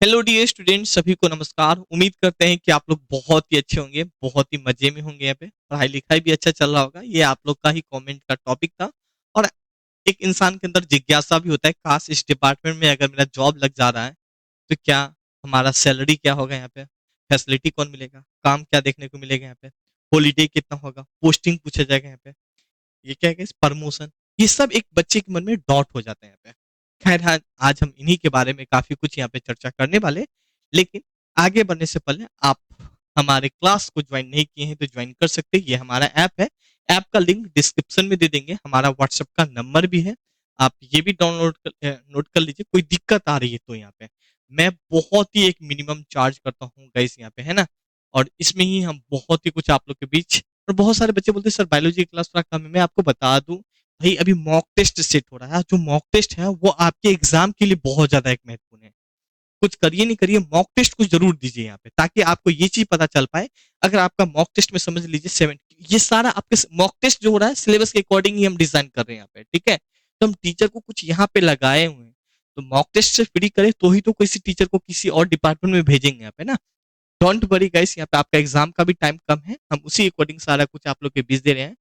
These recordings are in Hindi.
हेलो डियर स्टूडेंट्स, सभी को नमस्कार। उम्मीद करते हैं कि आप लोग बहुत ही अच्छे होंगे, बहुत ही मजे में होंगे। यहाँ पे पढ़ाई लिखाई भी अच्छा चल रहा होगा। ये आप लोग का ही कमेंट का टॉपिक था। और एक इंसान के अंदर जिज्ञासा भी होता है, काश इस डिपार्टमेंट में अगर मेरा जॉब लग जा रहा है तो क्या हमारा सैलरी क्या होगा, यहाँ पे फैसिलिटी कौन मिलेगा, काम क्या देखने को मिलेगा, यहाँ पे हॉलीडे कितना होगा, पोस्टिंग पूछा जाएगा, यहाँ पे ये क्या है, प्रमोशन। ये सब एक बच्चे के मन में डॉट हो जाता है यहाँ पे। खैर, आज हम इन्हीं के बारे में काफी कुछ यहाँ पे चर्चा करने वाले। लेकिन आगे बढ़ने से पहले आप हमारे क्लास को ज्वाइन नहीं किए हैं तो ज्वाइन कर सकते हैं। ये हमारा ऐप है। ऐप का लिंक डिस्क्रिप्शन में दे देंगे। हमारा व्हाट्सएप का नंबर भी है। आप ये भी डाउनलोड नोट कर लीजिए। कोई दिक्कत आ रही है तो यहाँ पे मैं बहुत ही एक मिनिमम चार्ज करता हूँ गाइस, यहाँ पे है ना। और इसमें ही हम बहुत ही कुछ आप लोग के बीच। और बहुत सारे बच्चे बोलते हैं सर बायोलॉजी क्लास थोड़ा कम है। मैं आपको बता दूं भाई, अभी मॉक टेस्ट सेट हो रहा है। जो मॉक टेस्ट है वो आपके एग्जाम के लिए बहुत ज्यादा एक महत्वपूर्ण है। कुछ करिए नहीं करिए, मॉक टेस्ट को जरूर दीजिए यहाँ पे, ताकि आपको ये चीज पता चल पाए। अगर आपका मॉक टेस्ट में समझ लीजिए 70, ये सारा आपके मॉक टेस्ट जो हो रहा है सिलेबस के अकॉर्डिंग ही हम डिजाइन कर रहे हैं यहाँ पे, ठीक है। तो हम टीचर को कुछ यहाँ पे लगाए हुए हैं। तो मॉक टेस्ट से फ्री करें तो ही तो किसी टीचर को किसी और डिपार्टमेंट में भेजेंगे यहाँ पे ना। डोंट वरी गाइस, यहाँ पे आपका एग्जाम का भी टाइम कम है। हम उसी अकॉर्डिंग सारा कुछ आप लोग के बीच दे रहे हैं।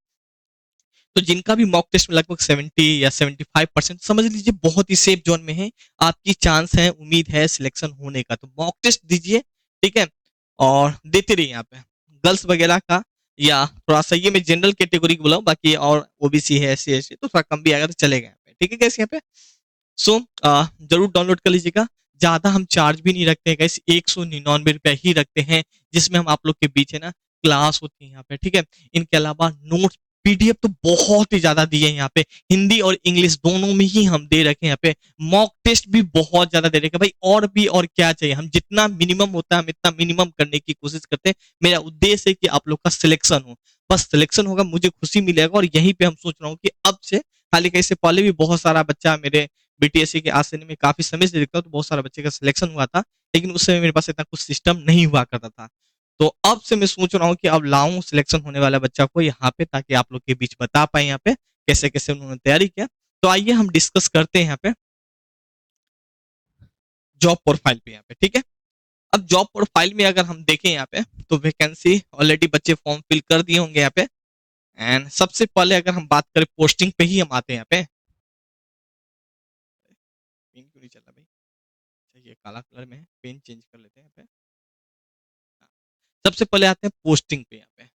तो जिनका भी मॉक टेस्ट में लगभग 70 या 75% समझ लीजिए बहुत ही सेफ जोन में है। आपकी चांस है, उम्मीद है सिलेक्शन होने का। तो मॉक टेस्ट दीजिए, ठीक है। और देते रहिए यहाँ पे गर्ल्स वगैरह का। या थोड़ा सा ये मैं जनरल कैटेगरी को बोला हूँ, बाकी और ओबीसी है, एस सी तो थोड़ा कम भी आएगा तो चलेगा यहाँ पे, ठीक है कैसे यहाँ पे। सो जरूर डाउनलोड कर लीजिएगा। ज्यादा हम चार्ज भी नहीं रखते हैं गाइस, 199 रुपए ही रखते हैं। जिसमें हम आप लोग के बीच है ना क्लास होती है यहाँ पे, ठीक है। इनके अलावा नोट्स, पीडीएफ तो बहुत ही ज्यादा दिए हैं यहाँ पे। हिंदी और इंग्लिश दोनों में ही हम दे रखे हैं यहाँ पे। मॉक टेस्ट भी बहुत ज्यादा दे रखे हैं भाई। और भी और क्या चाहिए, हम जितना मिनिमम होता है हम इतना मिनिमम करने की कोशिश करते हैं। मेरा उद्देश्य है कि आप लोग का सिलेक्शन हो। बस सिलेक्शन होगा, मुझे खुशी मिलेगा। और यहीं पे हम सोच रहा हूँ कि अब से, हालांकि इससे पहले भी बहुत सारा बच्चा मेरे बीटीएससी के आसने में काफी समय से देखता हूँ, तो बहुत सारा बच्चे का सिलेक्शन हुआ था। लेकिन उस समय मेरे पास इतना कुछ सिस्टम नहीं हुआ करता था। तो अब से मैं सोच रहा हूँ कि अब लाऊं सिलेक्शन होने वाला बच्चा को यहाँ पे, ताकि आप लोग के बीच बता पाए यहाँ पे कैसे कैसे उन्होंने तैयारी किया। तो आइए हम डिस्कस करते हैं यहाँ पे जॉब प्रोफाइल पे यहाँ पे, ठीक है। अब जॉब प्रोफाइल में अगर हम देखें यहाँ पे, तो वैकेंसी ऑलरेडी बच्चे फॉर्म फिल कर दिए होंगे यहाँ पे। एंड सबसे पहले अगर हम बात करें पोस्टिंग पे ही हम आते हैं यहाँ पे। पेन क्यों नहीं चल रहा भाई? अच्छा, ये काला कलर में है, पेन चेंज कर लेते हैं यहाँ पे। हाँ। सबसे पहले आते हैं पोस्टिंग पे यहाँ पे।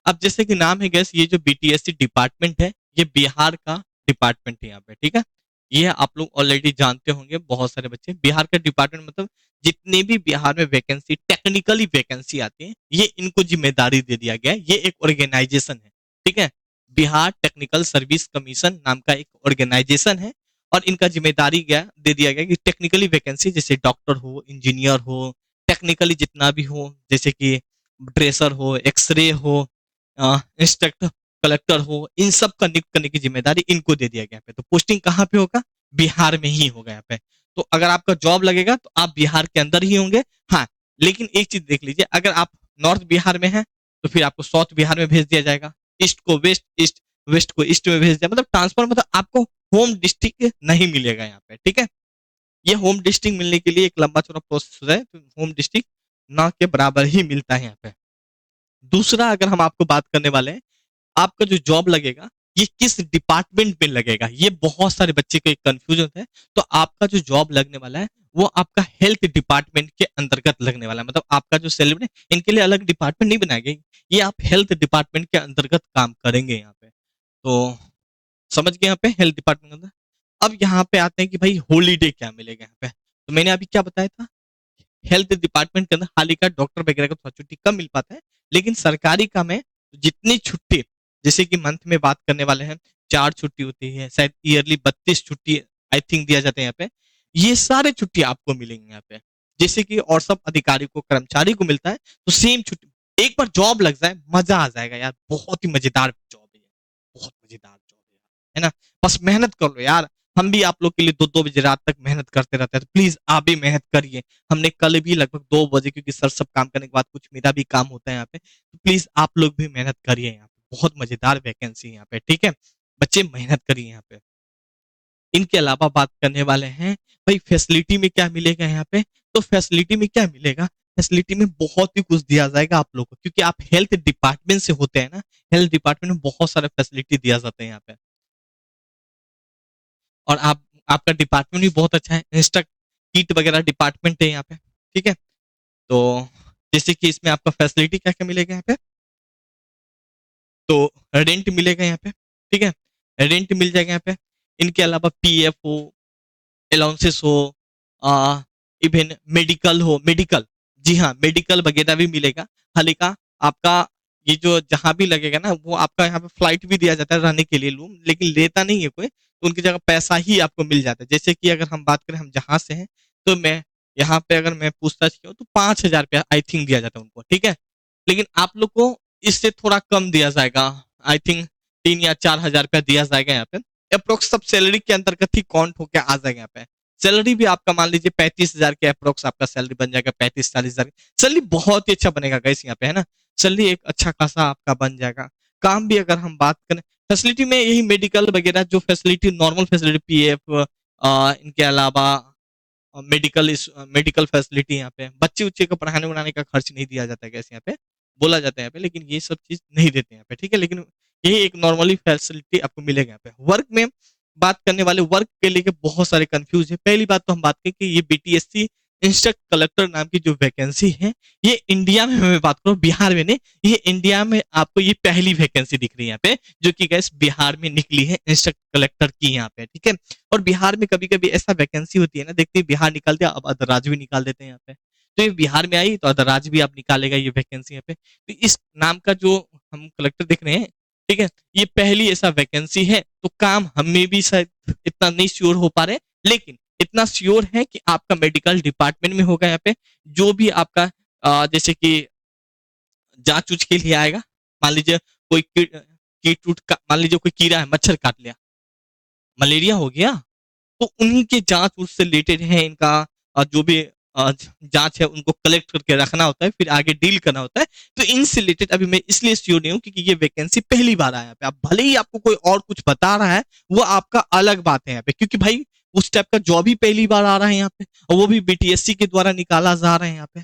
अब जैसे कि नाम है गैस, ये जो बीटीएससी डिपार्टमेंट है ये बिहार का डिपार्टमेंट है यहाँ पे, ठीक है। ये आप लोग ऑलरेडी जानते होंगे, बहुत सारे बच्चे बिहार का डिपार्टमेंट मतलब जितने भी बिहार में वैकेंसी, टेक्निकली वैकेंसी आती है, ये इनको जिम्मेदारी दे दिया गया है। ये एक ऑर्गेनाइजेशन है, ठीक है। बिहार टेक्निकल सर्विस कमीशन नाम का एक ऑर्गेनाइजेशन है। और इनका जिम्मेदारी क्या दे दिया गया कि टेक्निकली वैकेंसी, जैसे डॉक्टर हो, इंजीनियर हो, टेक्निकली जितना भी हो, जैसे कि ड्रेसर हो, एक्सरे हो, इंस्ट्रक्टर, कलेक्टर हो, इन सब का नियुक्त करने की जिम्मेदारी इनको दे दिया गया है। तो पोस्टिंग कहाँ पे होगा? बिहार में ही होगा यहाँ पे। तो अगर आपका जॉब लगेगा तो आप बिहार के अंदर ही होंगे। हाँ, लेकिन एक चीज देख लीजिए, अगर आप नॉर्थ बिहार में हैं तो फिर आपको साउथ बिहार में भेज दिया जाएगा। ईस्ट को वेस्ट, ईस्ट वेस्ट को ईस्ट में भेज दिया, मतलब ट्रांसफर, मतलब आपको होम डिस्ट्रिक्ट नहीं मिलेगा यहाँ पे, ठीक है। ये होम डिस्ट्रिक्ट मिलने के लिए एक लंबा चौड़ा प्रोसेस है। तो होम डिस्ट्रिक्ट ना के बराबर ही मिलता है यहाँ पे। दूसरा अगर हम आपको बात करने वाले हैं, आपका जो जॉब लगेगा ये किस डिपार्टमेंट में लगेगा, ये बहुत सारे बच्चे को एक कंफ्यूजन है। तो आपका जो जॉब लगने वाला है वो आपका हेल्थ डिपार्टमेंट के अंतर्गत लगने वाला है। मतलब आपका जो सैलरी, इनके लिए अलग डिपार्टमेंट नहीं बनाया गया, ये आप हेल्थ डिपार्टमेंट के अंतर्गत काम करेंगे यहाँ पे। तो समझ गए यहाँ पे हेल्थ डिपार्टमेंट के अंदर। अब यहाँ पे आते हैं कि भाई हॉलीडे क्या मिलेगा यहाँ पे। तो मैंने अभी क्या बताया था, हेल्थ डिपार्टमेंट के अंदर हालांकि डॉक्टर वगैरह को थोड़ा छुट्टी कम मिल पाता है। लेकिन सरकारी काम है, जितनी छुट्टी, जैसे कि मंथ में बात करने वाले हैं, 4 छुट्टी होती है शायद, ईयरली 32 छुट्टी आई थिंक दिया जाता है यहाँ पे। ये सारे छुट्टी आपको मिलेंगे यहाँ पे, जैसे कि और सब अधिकारी को, कर्मचारी को मिलता है। तो सेम छुट्टी, एक बार जॉब लग जाए मजा आ जाएगा यार। बहुत ही मजेदार जॉब है, बहुत मजेदार जॉब है ना। बस मेहनत कर लो यार। हम भी आप लोग के लिए 2-2 बजे रात तक मेहनत करते रहते हैं, तो प्लीज आप भी मेहनत करिए। हमने कल भी लगभग 2 बजे, क्योंकि सर सब काम करने के बाद कुछ मेरा भी काम होता है यहाँ पे, तो प्लीज आप लोग भी मेहनत करिए यहाँ पे। बहुत मजेदार वैकेंसी है यहाँ पे, ठीक है। बच्चे मेहनत करिए यहाँ पे। इनके अलावा बात करने वाले हैं भाई फैसिलिटी में क्या मिलेगा यहाँ पे। तो फैसिलिटी में क्या मिलेगा, फैसिलिटी में बहुत ही कुछ दिया जाएगा आप लोगों को, क्योंकि आप हेल्थ डिपार्टमेंट से होते हैं ना। हेल्थ डिपार्टमेंट में बहुत सारे फैसिलिटी दिया जाते हैं यहाँ पे। और आप, आपका डिपार्टमेंट भी बहुत अच्छा है, इंस्टा किट वगैरह डिपार्टमेंट है यहाँ पे। ठीक है, तो जैसे कि इसमें आपका फैसिलिटी क्या क्या मिलेगा यहाँ पे। तो रेंट मिलेगा यहाँ पे। ठीक है, रेंट मिल जाएगा यहाँ पे। इनके अलावा पीएफ हो, अलाउंसेस हो, इवन मेडिकल हो, मेडिकल, जी हाँ मेडिकल वगैरह भी मिलेगा। हाल का आपका ये जो जहां भी लगेगा ना, वो आपका यहाँ पे फ्लाइट भी दिया जाता है रहने के लिए रूम, लेकिन लेता नहीं है कोई, तो उनकी जगह पैसा ही आपको मिल जाता है। जैसे कि अगर हम बात करें हम जहां से हैं, तो मैं यहाँ पे अगर मैं पूछताछ की हूँ तो 5,000 रुपया आई थिंक दिया जाता है उनको। ठीक है, लेकिन आप लोग को इससे थोड़ा कम दिया जाएगा, आई थिंक 3 या 4 हजार रुपया दिया जाएगा यहाँ पे। अप्रोक्स सब सैलरी के अंतर्गत ही काउंट होकर आ जाएगा यहाँ पे। सैलरी भी आपका मान लीजिए 35,000 के अप्रोक्स आपका सैलरी बन जाएगा, 35-40 हजार। सैलरी बहुत ही अच्छा बनेगा गाइस यहाँ पे, है ना। सैलरी एक अच्छा खासा आपका बन जाएगा। काम भी अगर हम बात करें फैसिलिटी में, यही मेडिकल वगैरह जो फैसिलिटी नॉर्मल फैसिलिटी, पीएफ, इनके अलावा मेडिकल मेडिकल फैसिलिटी यहाँ पे, बच्चे उच्चे को पढ़ाने उड़ाने का खर्च नहीं दिया जाता है कैसे यहाँ पे, बोला जाता है यहाँ पे, लेकिन ये सब चीज नहीं देते यहाँ पे। ठीक है, लेकिन ये एक नॉर्मली फैसिलिटी आपको मिलेगा यहाँ पे। वर्क में बात करने वाले, वर्क के लेके बहुत सारे कंफ्यूज है। पहली बात तो हम बात करें कि ये बीटीएससी इंस्ट्रक्ट कलेक्टर नाम की जो वैकेंसी है, ये इंडिया में, मैं बात करूँ बिहार में नहीं, ये इंडिया में आपको ये पहली वैकेंसी दिख रही है यहाँ पे, जो कि गैस बिहार में निकली है इंस्ट्रक्ट कलेक्टर की यहाँ पे। ठीक है, और बिहार में कभी कभी ऐसा वैकेंसी होती है ना, देखते हैं बिहार निकाल दिया, अब अदर राज्य भी निकाल देते हैं यहाँ पे। तो ये बिहार में आई तो अदर राज्य भी आप निकालेगा ये वैकेंसी यहाँ पे। तो इस नाम का जो हम कलेक्टर देख रहे हैं, ठीक है, ये पहली ऐसा वैकेंसी है। तो काम हमें भी शायद इतना नहीं श्योर हो पा रहे, लेकिन इतना श्योर है कि आपका मेडिकल डिपार्टमेंट में होगा यहाँ पे। जो भी आपका जैसे कि जांच उच के लिए आएगा, मान लीजिए कोई कीट उट का, मान लीजिए कोई कीड़ा है, मच्छर काट लिया, मलेरिया हो गया, तो उन्हीं के जांच उससे रिलेटेड है इनका। जो भी जांच है उनको कलेक्ट करके रखना होता है, फिर आगे डील करना होता है। तो इनसे रिलेटेड अभी मैं इसलिए श्योर नहीं हूँ क्योंकि ये वैकेंसी पहली बार आया पे। आप भले ही आपको कोई और कुछ बता रहा है, वो आपका अलग बात है यहाँ पे, क्योंकि भाई उस टाइप का जॉब ही पहली बार आ रहा है यहाँ पे, और वो भी बीटीएससी के द्वारा निकाला जा रहा है यहाँ पे।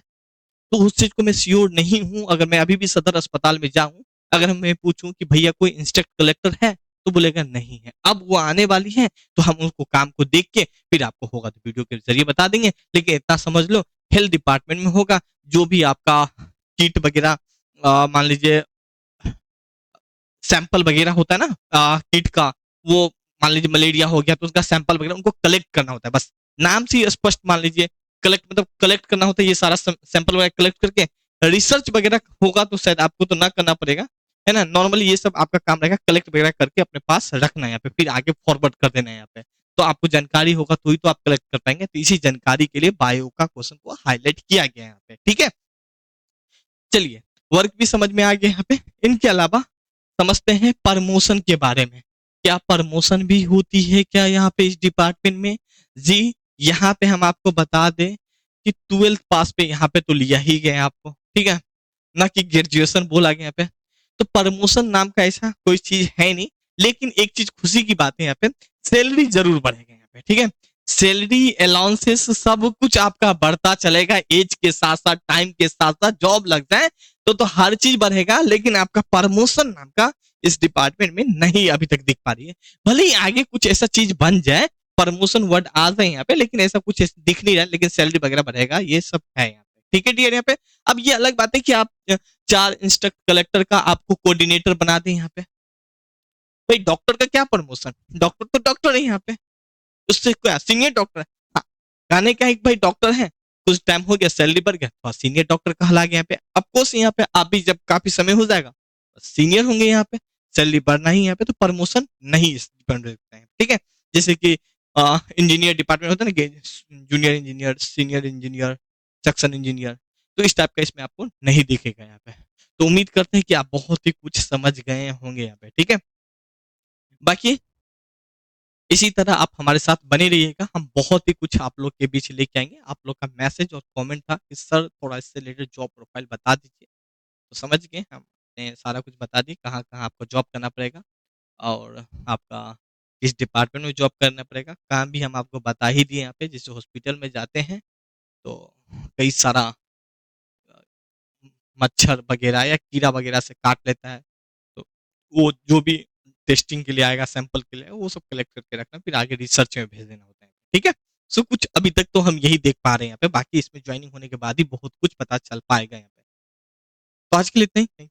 तो उस चीज को मैं श्योर नहीं हूँ। अगर मैं अभी भी सदर अस्पताल में जाऊं, अगर मैं पूछूं कि भैया कोई इंस्ट्रक्ट कलेक्टर है, तो बोलेगा नहीं है। अब वो आने वाली है, तो हम उनको काम को देख के फिर आपको होगा तो वीडियो के जरिए बता देंगे। लेकिन इतना समझ लो, हेल्थ डिपार्टमेंट में होगा। जो भी आपका किट वगैरह, मान लीजिए सैंपल वगैरह होता है ना किट का, वो मान लीजिए मलेरिया हो गया तो उसका सैंपल वगैरह उनको कलेक्ट करना होता है। बस नाम से ही स्पष्ट मान लीजिए, कलेक्ट मतलब कलेक्ट करना होता है। ये सारा सैंपल वगैरह कलेक्ट करके रिसर्च वगैरह होगा तो शायद आपको तो ना करना पड़ेगा, है ना। नॉर्मली ये सब आपका काम रहेगा, कलेक्ट वगैरह करके अपने पास रखना है यहाँ पे, फिर आगे फॉरवर्ड कर देना है यहाँ पे। तो आपको जानकारी होगा तो ही तो आप कलेक्ट कर पाएंगे। तो इसी जानकारी के लिए बायो का क्वेश्चन को हाईलाइट किया गया है यहाँ पे। ठीक है, चलिए, वर्क भी समझ में आ गया यहाँ पे। इनके अलावा समझते हैं प्रमोशन के बारे में। क्या प्रमोशन भी होती है क्या यहाँ पे इस डिपार्टमेंट में? जी, यहाँ पे हम आपको बता दें कि 12th पास पे यहाँ पे तो लिया ही गया है आपको, ठीक है, ना कि ग्रेजुएशन बोला गया यहाँ पे। तो प्रमोशन नाम का ऐसा कोई चीज है नहीं, लेकिन एक चीज खुशी की बात है यहाँ पे, सैलरी जरूर बढ़ेगा यहाँ पे। ठीक है, सैलरी अलाउंसेस सब कुछ आपका बढ़ता चलेगा, एज के साथ साथ, टाइम के साथ साथ, जॉब लग जाए तो हर चीज बढ़ेगा। लेकिन आपका प्रमोशन नाम का इस डिपार्टमेंट में नहीं अभी तक दिख पा रही है। भले ही आगे कुछ ऐसा चीज बन जाए, प्रमोशन वर्ड आ जाए यहाँ पे, लेकिन ऐसा कुछ दिख नहीं रहा है। लेकिन सैलरी वगैरह बढ़ेगा, ये सब है यहाँ पे। ठीक है डियर, यहाँ पे अब ये अलग बात है कि आप 4 इंस्ट्रक्ट कलेक्टर का आपको कोऑर्डिनेटर बना दें यहाँ पे। भाई डॉक्टर का क्या प्रमोशन, डॉक्टर तो डॉक्टर है यहाँ पे, उससे क्या सीनियर डॉक्टर है। हाँ, गाने का एक भाई डॉक्टर है, कुछ टाइम हो गया सैलरी बढ़ गया तो सीनियर डॉक्टर कहला गया यहाँ पे। अफकोर्स यहाँ पे आप भी जब काफी समय हो जाएगा सीनियर होंगे यहाँ पे, सैलरी बढ़ना ही यहाँ पे, तो प्रमोशन नहीं डिपेंड रहता है। ठीक है, जैसे कि इंजीनियर डिपार्टमेंट होता है ना, junior engineer, senior engineer, section engineer, तो इस टाइप का इसमें आपको नहीं दिखेगा यहाँ पे। तो उम्मीद करते हैं कि आप बहुत ही कुछ समझ गए होंगे यहाँ पे। ठीक है, बाकी इसी तरह आप हमारे साथ बने रहिएगा, हम बहुत ही कुछ आप लोग के बीच लेके आएंगे। आप लोग का मैसेज और कमेंट था कि सर थोड़ा इससे रिलेटेड जॉब प्रोफाइल बता दीजिए, तो समझ गए, हमने सारा कुछ बता दिया कहाँ कहाँ आपको जॉब करना पड़ेगा, और आपका किस डिपार्टमेंट में जॉब करना पड़ेगा, काम भी हम आपको बता ही दिए यहाँ पे। जैसे हॉस्पिटल में जाते हैं तो कई सारा मच्छर वगैरह या कीड़ा वगैरह से काट लेता है, तो वो जो भी टेस्टिंग के लिए आएगा, सैंपल के लिए, वो सब कलेक्ट करके रखना, फिर आगे रिसर्च में भेज देना होता है। ठीक है। सो कुछ अभी तक तो हम यही देख पा रहे हैं यहाँ पे, बाकी इसमें ज्वाइनिंग होने के बाद ही बहुत कुछ पता चल पाएगा यहाँ पे। तो आज के लिए इतना ही।